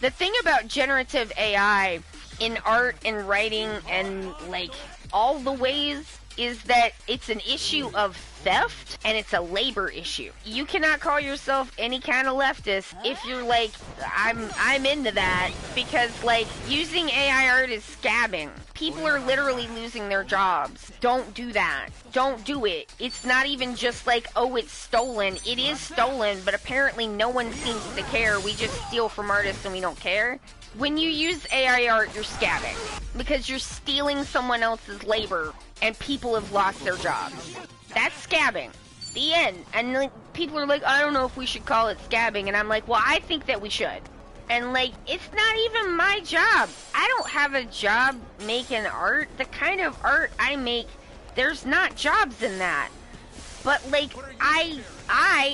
The thing about generative AI in art and writing and, like, all the ways is that it's an issue of theft and it's a labor issue. You cannot call yourself any kind of leftist if you're like, I'm into that, because, like, using AI art is scabbing. People are literally losing their jobs. Don't do that. Don't do it. It's not even just like, oh, it's stolen. It is stolen, but apparently no one seems to care. We just steal from artists and we don't care. When you use AI art, you're scabbing because you're stealing someone else's labor and people have lost their jobs. That's scabbing. The end. And, like, people are like, I don't know if we should call it scabbing. And I'm like, well, I think that we should. And, like, it's not even my job. I don't have a job making art. The kind of art I make, there's not jobs in that. But, like, I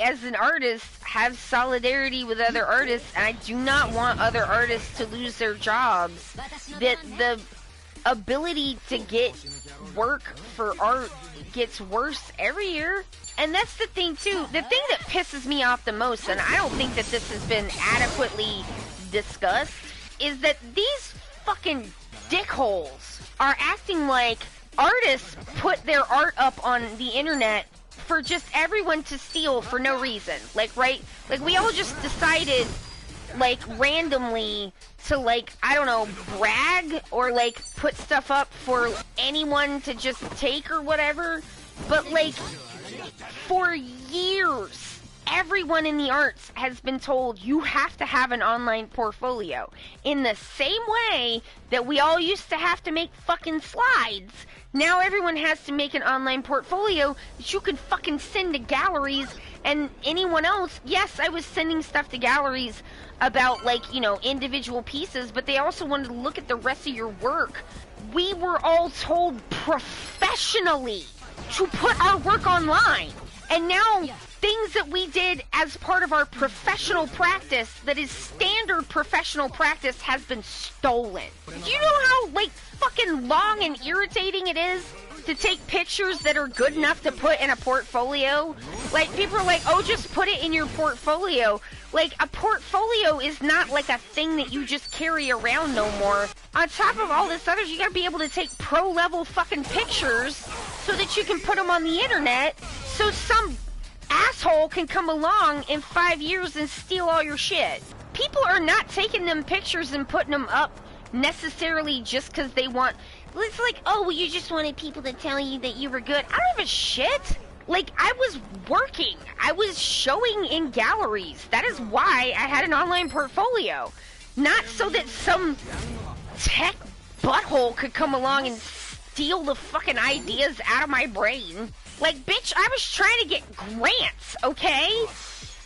as an artist, have solidarity with other artists, and I do not want other artists to lose their jobs. That the ability to get work for art gets worse every year. And that's the thing, too. The thing that pisses me off the most, and I don't think that this has been adequately discussed, is that these fucking dickholes are acting like artists put their art up on the internet for just everyone to steal for no reason. Like, right? Like, we all just decided, like, randomly to, like, I don't know, brag or, like, put stuff up for anyone to just take or whatever. But, like, for years, everyone in the arts has been told you have to have an online portfolio. In the same way that we all used to have to make fucking slides, now everyone has to make an online portfolio that you can fucking send to galleries and anyone else. Yes, I was sending stuff to galleries about, like, you know, individual pieces, but they also wanted to look at the rest of your work. We were all told professionally to put our work online. And now, things that we did as part of our professional practice, that is standard professional practice, has been stolen. Do you know how, like, fucking long and irritating it is to take pictures that are good enough to put in a portfolio? Like, people are like, oh, just put it in your portfolio. Like, a portfolio is not like a thing that you just carry around no more. On top of all this other, you gotta be able to take pro-level fucking pictures so that you can put them on the internet, so some asshole can come along in 5 years and steal all your shit. People are not taking them pictures and putting them up necessarily just because they want... It's like, oh, well, you just wanted people to tell you that you were good. I don't give a shit. Like, I was working. I was showing in galleries. That is why I had an online portfolio. Not so that some tech butthole could come along and steal the fucking ideas out of my brain. Like, bitch, I was trying to get grants, okay?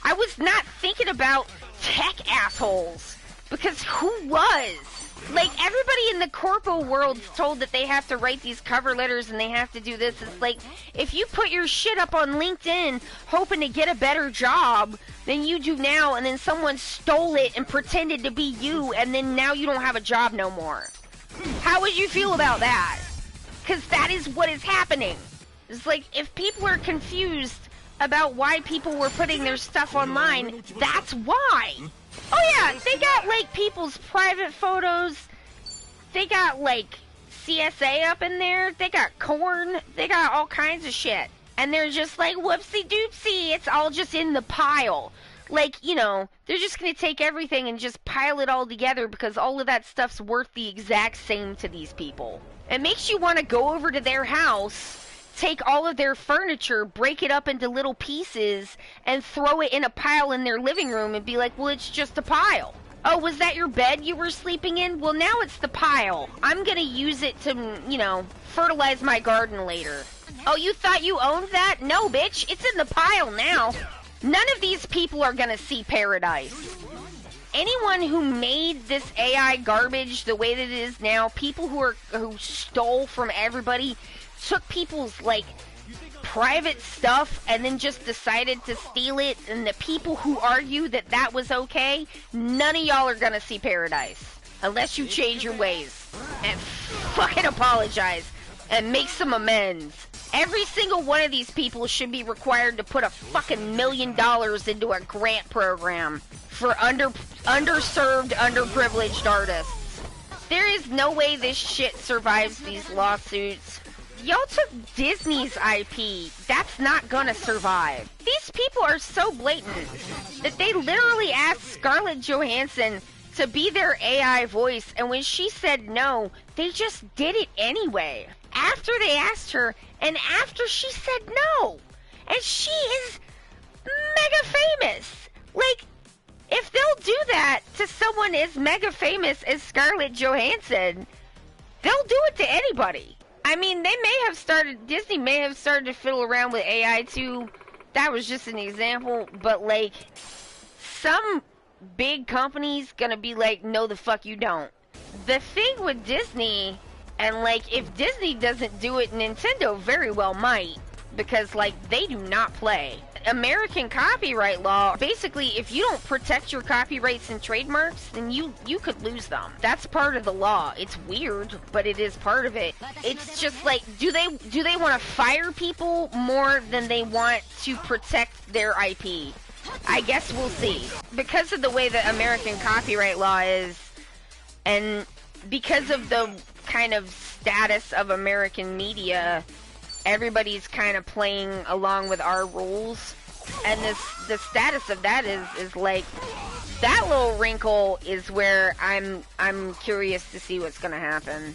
I was not thinking about tech assholes. Because who was? Like, everybody in the corpo world's told that they have to write these cover letters and they have to do this. It's like, if you put your shit up on LinkedIn hoping to get a better job than you do now, and then someone stole it and pretended to be you, and then now you don't have a job no more. How would you feel about that? Because that is what is happening. It's like, if people are confused about why people were putting their stuff online, that's why. Oh yeah, they got, like, people's private photos. They got, like, CSA up in there. They got corn. They got all kinds of shit. And they're just like, whoopsie doopsie, it's all just in the pile. Like, you know, they're just gonna take everything and just pile it all together because all of that stuff's worth the exact same to these people. It makes you want to go over to their house, take all of their furniture, break it up into little pieces, and throw it in a pile in their living room and be like, well, it's just a pile. Oh, was that your bed you were sleeping in? Well, now it's the pile. I'm gonna use it to, you know, fertilize my garden later. Oh, you thought you owned that? No, bitch, it's in the pile now. None of these people are gonna see paradise. Anyone who made this AI garbage the way that it is now, people who stole from everybody, took people's, like, private stuff and then just decided to steal it, and the people who argue that that was okay, none of y'all are gonna see paradise unless you change your ways and fucking apologize and make some amends. Every single one of these people should be required to put a fucking $1 million into a grant program for underserved, underprivileged artists. There is no way this shit survives these lawsuits. Y'all took Disney's IP. That's not gonna survive. These people are so blatant that they literally asked Scarlett Johansson to be their AI voice, and when she said no, they just did it anyway. After they asked her, and after she said no. And she is mega famous. Like, if they'll do that to someone as mega famous as Scarlett Johansson, they'll do it to anybody. I mean, Disney may have started to fiddle around with AI too. That was just an example, but like, some big company's gonna be like, no the fuck you don't. The thing with Disney, and like, if Disney doesn't do it, Nintendo very well might, because like, they do not play. American copyright law, basically, if you don't protect your copyrights and trademarks, then you could lose them. That's part of the law. It's weird, but it is part of it. It's just like, do they want to fire people more than they want to protect their IP? I guess we'll see. Because of the way that American copyright law is, and because of the kind of status of American media, everybody's kind of playing along with our rules, and the status of that is like, that little wrinkle is where I'm curious to see what's gonna happen.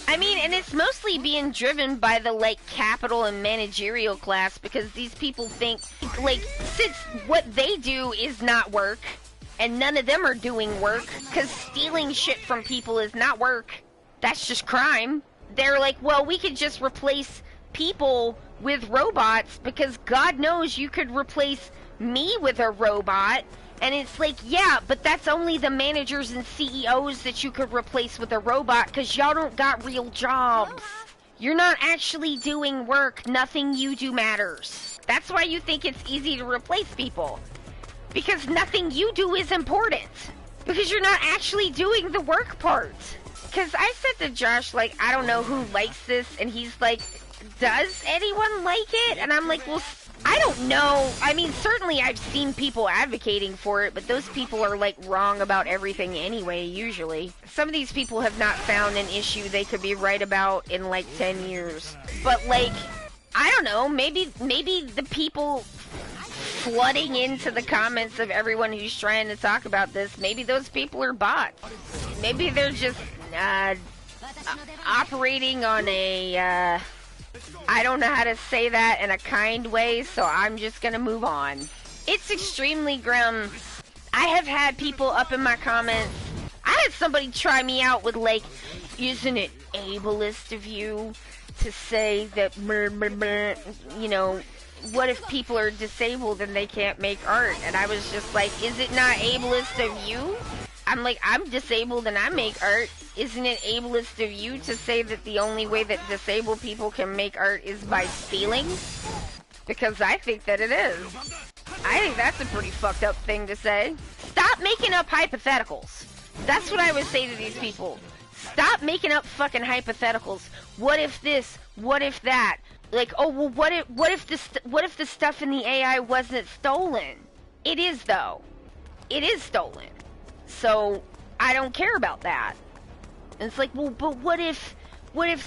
I mean, and it's mostly being driven by the like capital and managerial class, because these people think like, since what they do is not work, and none of them are doing work, because stealing shit from people is not work, that's just crime. They're like, well, we could just replace people with robots, because God knows you could replace me with a robot. And it's like, yeah, but that's only the managers and CEOs that you could replace with a robot, because y'all don't got real jobs. You're not actually doing work. Nothing you do matters. That's why you think it's easy to replace people, because nothing you do is important, because you're not actually doing the work part. Because I said to Josh, like, I don't know who likes this, and he's like, does anyone like it? And I'm like, well, I don't know. I mean, certainly I've seen people advocating for it, but those people are like wrong about everything anyway, usually. Some of these people have not found an issue they could be right about in like 10 years. But like, I don't know, maybe the people flooding into the comments of everyone who's trying to talk about this, maybe those people are bots. Maybe they're just operating on a I don't know how to say that in a kind way, so I'm just gonna move on. It's extremely grim. I have had people up in my comments. I had somebody try me out with like, isn't it ableist of you to say that, you know, what if people are disabled and they can't make art? And I was just like, is it not ableist of you? I'm like, I'm disabled and I make art. Isn't it ableist of you to say that the only way that disabled people can make art is by stealing? Because I think that it is. I think that's a pretty fucked up thing to say. Stop making up hypotheticals. That's what I would say to these people. Stop making up fucking hypotheticals. What if this? What if that? Like, oh well, what if the stuff in the AI wasn't stolen? It is though. It is stolen. So I don't care about that. And it's like, well, but what if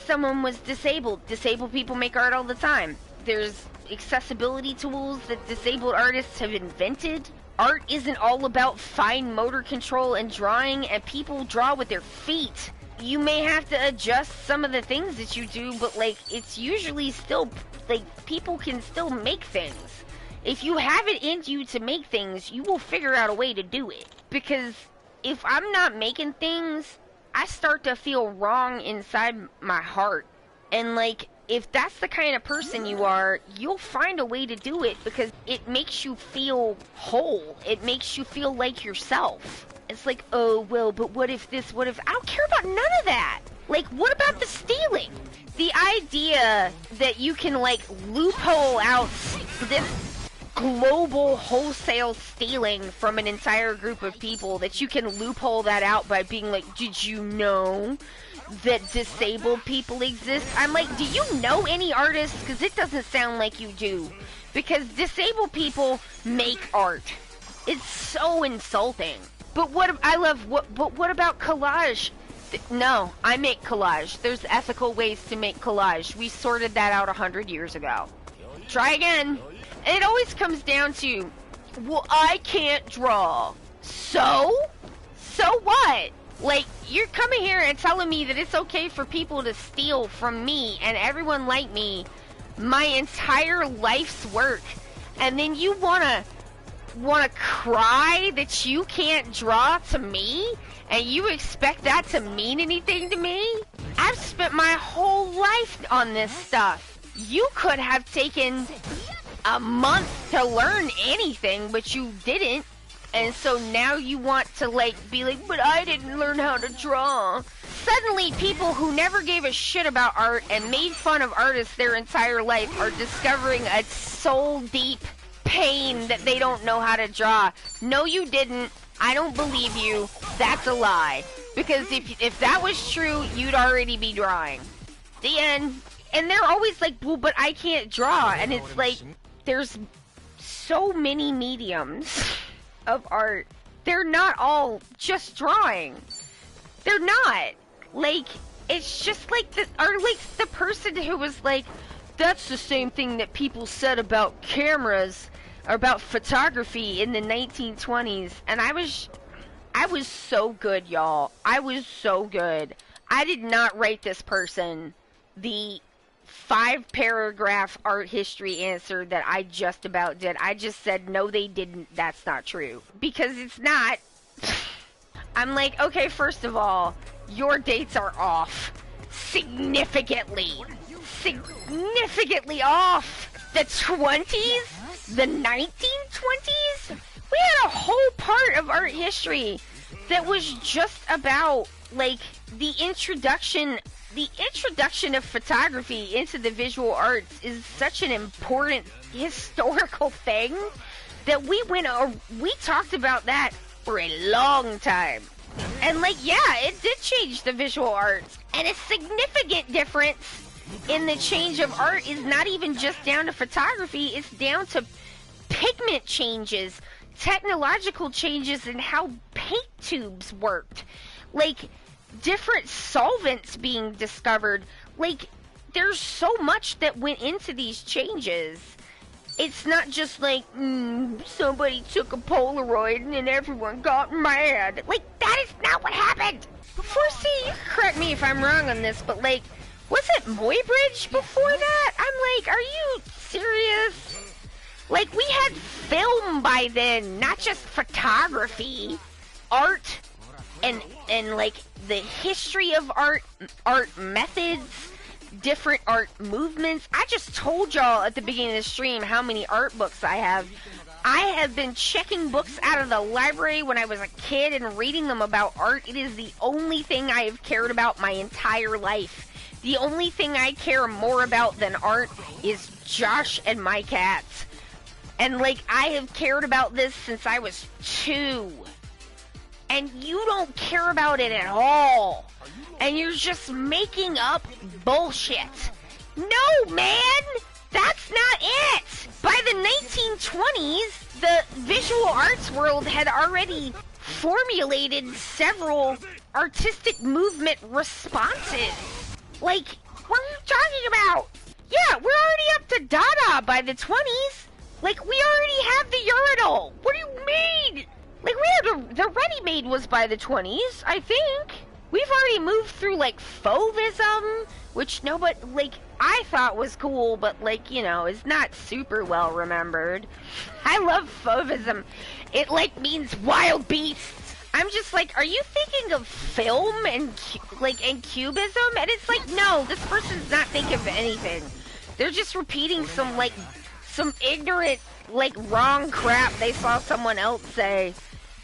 someone was disabled? Disabled people make art all the time. There's accessibility tools that disabled artists have invented. Art isn't all about fine motor control and drawing, and people draw with their feet. You may have to adjust some of the things that you do, but like, it's usually still, like, people can still make things. If you have it in you to make things, you will figure out a way to do it. Because if I'm not making things, I start to feel wrong inside my heart. And like, if that's the kind of person you are, you'll find a way to do it, because it makes you feel whole. It makes you feel like yourself. It's like, oh, well, but what if this, what if... I don't care about none of that. Like, what about the stealing? The idea that you can, like, loophole out this... global wholesale stealing from an entire group of people that you can loophole that out by being like, did you know that disabled people exist? I'm like, do you know any artists? Because it doesn't sound like you do. Because disabled people make art. It's so insulting. But what about collage? No, I make collage. There's ethical ways to make collage. We sorted that out 100 years ago. Try again. And it always comes down to, well, I can't draw. So what? Like, you're coming here and telling me that it's okay for people to steal from me and everyone like me my entire life's work, and then you wanna cry that you can't draw to me, and you expect that to mean anything to me? I've spent my whole life on this stuff. You could have taken a month to learn anything, but you didn't. And so now you want to, like, be like, but I didn't learn how to draw. Suddenly, people who never gave a shit about art and made fun of artists their entire life are discovering a soul-deep pain that they don't know how to draw. No, you didn't. I don't believe you. That's a lie. Because if that was true, you'd already be drawing. The end. And they're always like, well, but I can't draw. And it's like, there's so many mediums of art. They're not all just drawing. They're not. Like, it's just like the person who was like, that's the same thing that people said about cameras, or about photography in the 1920s. And I was so good, y'all. I was so good. I did not write this person the 5-paragraph art history answer that I just about did. I just said, no, they didn't. That's not true. Because it's not. I'm like, okay, first of all, your dates are off. Significantly off. The 20s? The 1920s? We had a whole part of art history that was just about, like, the introduction of photography into the visual arts is such an important historical thing that we talked about that for a long time. And, like, yeah, it did change the visual arts. And a significant difference in the change of art is not even just down to photography, it's down to pigment changes, technological changes in how paint tubes worked. Like, different solvents being discovered. Like, there's so much that went into these changes. It's not just like, somebody took a Polaroid and everyone got mad. Like, that is not what happened. Before, see, you can correct me if I'm wrong on this, but, like, was it Muybridge before that? I'm like, are you serious? Like, we had film by then, not just photography. Art, and like, the history of art methods, different art movements. I just told y'all at the beginning of the stream how many art books I have. I have been checking books out of the library when I was a kid and reading them about art. It is the only thing I have cared about my entire life. The only thing I care more about than art is Josh and my cats. And, like, I have cared about this since I was 2. And you don't care about it at all. And you're just making up bullshit. No, man! That's not it! By the 1920s, the visual arts world had already formulated several artistic movement responses. Like, what are you talking about? Yeah, we're already up to Dada by the 20s. Like, we already have the urinal. What do you mean? Like, we had the ready-made was by the 20s, I think. We've already moved through, like, Fauvism, which nobody, like, I thought was cool, but, like, you know, is not super well remembered. I love Fauvism. It, like, means wild beasts. I'm just like, are you thinking of film and, and cubism? And it's like, no, this person's not thinking of anything. They're just repeating some ignorant, like, wrong crap they saw someone else say.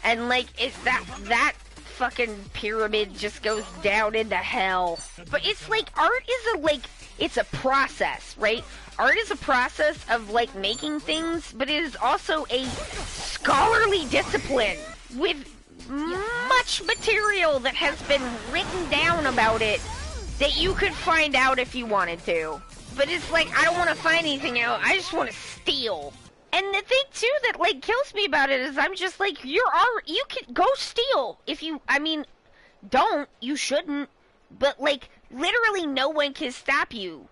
And, like, it's that fucking pyramid just goes down into hell. But it's like, art is it's a process, right? Art is a process of, like, making things, but it is also a scholarly discipline with much material that has been written down about it that you could find out if you wanted to. But it's like, I don't want to find anything out, I just want to steal. And the thing, too, that, like, kills me about it is I'm just like, you can go steal. If you, I mean, don't, you shouldn't. But, like, literally no one can stop you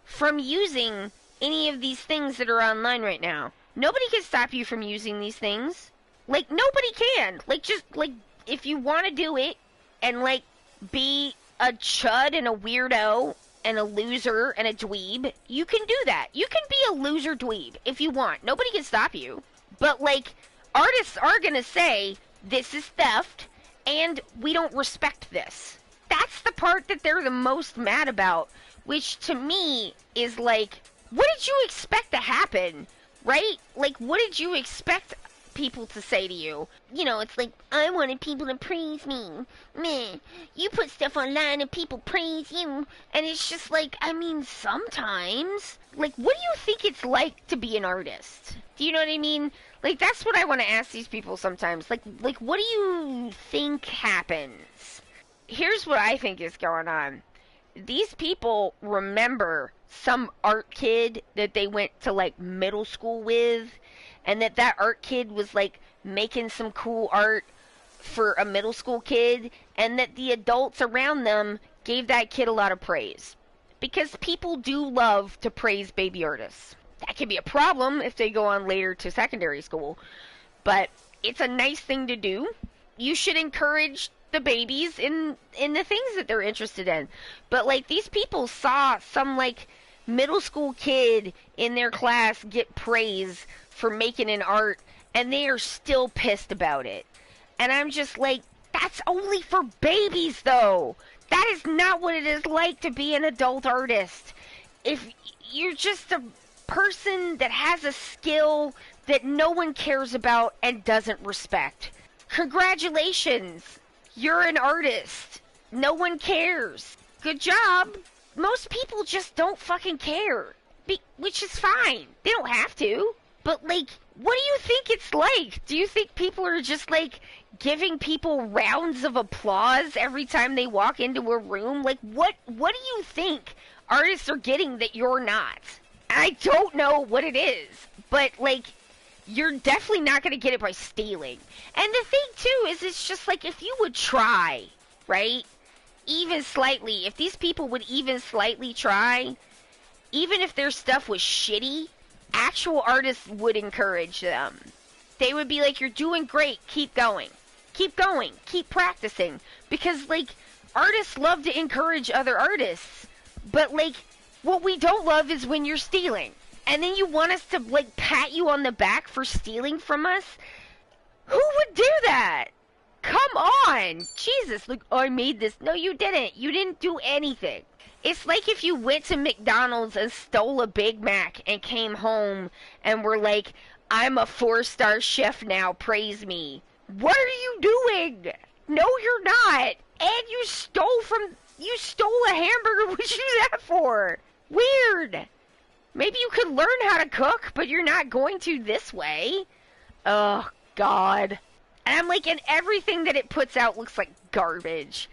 from using any of these things that are online right now. Nobody can stop you from using these things. Like, nobody can. Like, just, like, if you want to do it and, like, be a chud and a weirdo and a loser and a dweeb, you can do that. You can be a loser dweeb if you want. Nobody can stop you. But, like, artists are gonna say, this is theft, and we don't respect this. That's the part that they're the most mad about, which to me is like, what did you expect to happen, right? Like, what did you expect people to say to you? You know, it's like, I wanted people to praise me. Meh. You put stuff online and people praise you. And it's just like, I mean, sometimes, like, what do you think it's like to be an artist? Do you know what I mean? Like, that's what I want to ask these people sometimes. Like, what do you think happens? Here's what I think is going on. These people remember some art kid that they went to, like, middle school with, and that art kid was, like, making some cool art for a middle school kid, and that the adults around them gave that kid a lot of praise. Because people do love to praise baby artists. That can be a problem if they go on later to secondary school, but it's a nice thing to do. You should encourage the babies in the things that they're interested in. But, like, these people saw some, like, middle school kid in their class get praise for making an art, and they are still pissed about it. And I'm just like, that's only for babies, though. That is not what it is like to be an adult artist. If you're just a person that has a skill that no one cares about and doesn't respect, congratulations. You're an artist. No one cares. Good job. Most people just don't fucking care. Which is fine. They don't have to. But, like, what do you think it's like? Do you think people are just, like, giving people rounds of applause every time they walk into a room? Like, what do you think artists are getting that you're not? I don't know what it is. But, like, you're definitely not going to get it by stealing. And the thing, too, is it's just like, if you would try, right? Even slightly. If these people would even slightly try, even if their stuff was shitty, actual artists would encourage them. They would be like, you're doing great. Keep going. Keep going. Keep practicing. Because, like, artists love to encourage other artists. But, like, what we don't love is when you're stealing. And then you want us to, like, pat you on the back for stealing from us? Who would do that? Come on! Jesus, like, I made this. No, you didn't. You didn't do anything. It's like if you went to McDonald's and stole a Big Mac and came home and were like, I'm a 4-star chef now, praise me. What are you doing? No, you're not. And you stole a hamburger. What'd you do that for? Weird. Maybe you could learn how to cook, but you're not going to this way. Oh, God. And I'm like, and everything that it puts out looks like garbage.